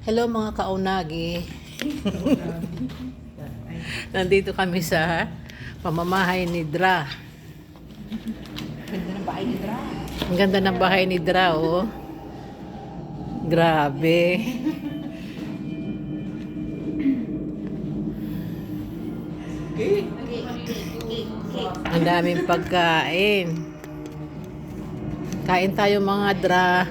Hello mga kaunagi. Nandito kami sa pamamahay ni Dra. Ganda ng bahay ni Dra. Ang ganda ng bahay ni Dra, oh. Grabe. Ang daming pagkain. Kain tayo mga Dra.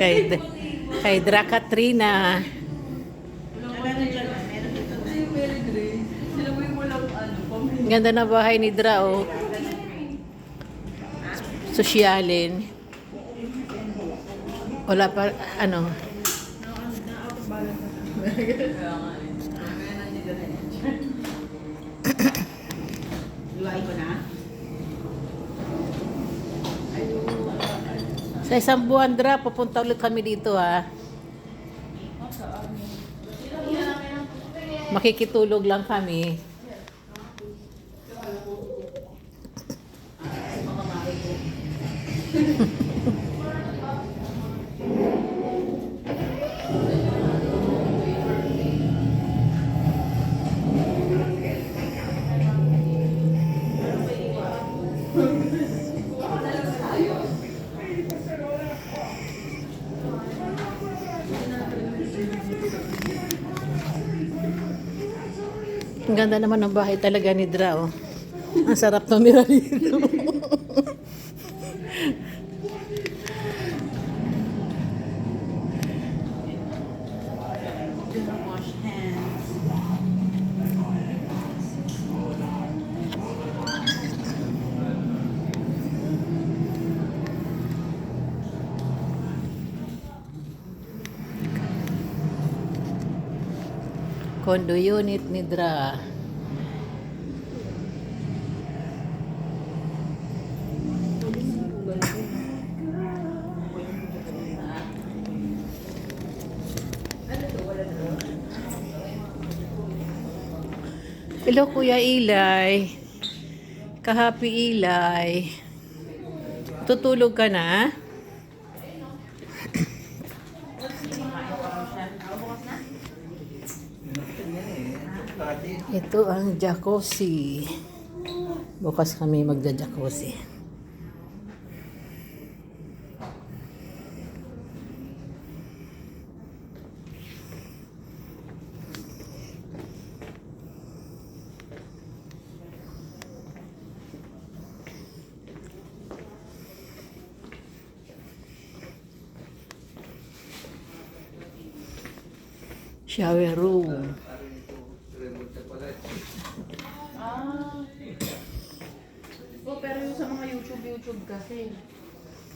kay, kay Dra Katrina. Ang ganda na bahay ni Dra, oh. Sosyalin. Wala pa, ano. Luwain ko na. Sa isang buwan, Dra, pupunta ulit kami dito, ha. Makikitulog lang kami. Ang ganda naman ng bahay talaga ni Dra, oh. Ang sarap tumira dito. Wash hands. Condo unit ni Dra. Hello, Kuya Ilay. Kahapi Ilay. Tutulog ka na? Ito ang jacuzzi. Bukas kami magja-jacuzzi. Shower room. Oh, pero yung sa mga YouTube kasi.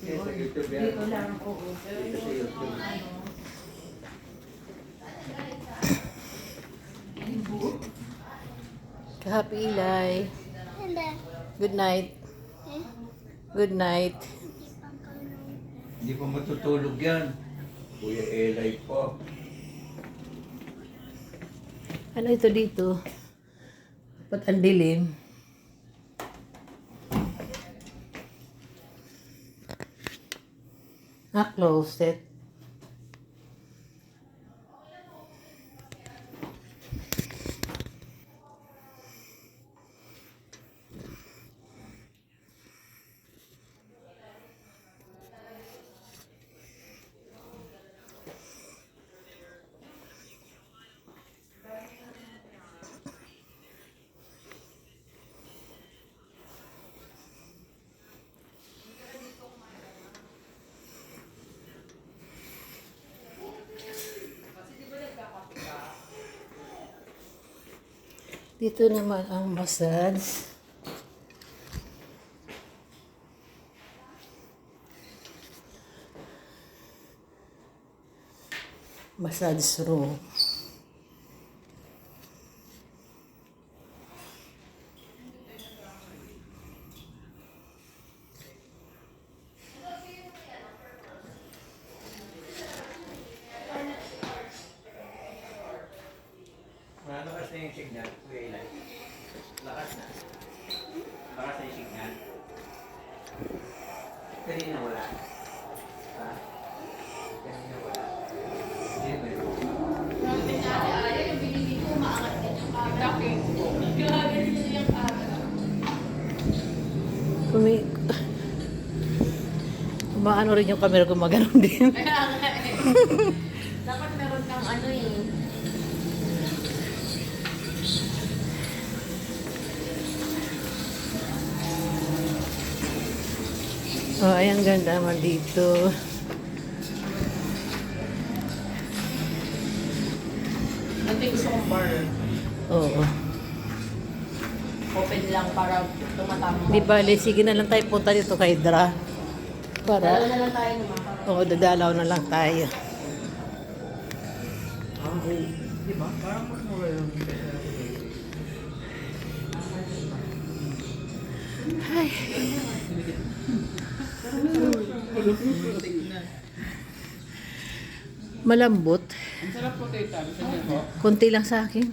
Sa YouTube yan. Dito lang, oo. Pero Dito sa yung YouTube. Kahapi Ilay. Good night. Good night. Hindi pa matutulog yan. Kuya Elay po. Ano ito dito? Ba't ang dilim? Closed it. Dito naman ang massage. Massage room. Lakas na yung signal, Kuya Elay. Lakas na. Lakas na yung signal. Kanina wala. Ha? Umaano rin yung camera ko, magano'n din. Kaya nga eh. Dapat meron kang ano eh. Oh, ay, ang ganda naman dito. Ito yung gusto kong bar. Oo. Open lang para tumatama. Di bale, sige na lang tayo punta dito kay Dra. Dalawa Para, na lang tayo naman. oo, dadalaw na lang tayo. Diba? Parang mas mura yung Ay. Malambot. Ang sarap po tayo. Gusto niyo po? Konti lang sa akin.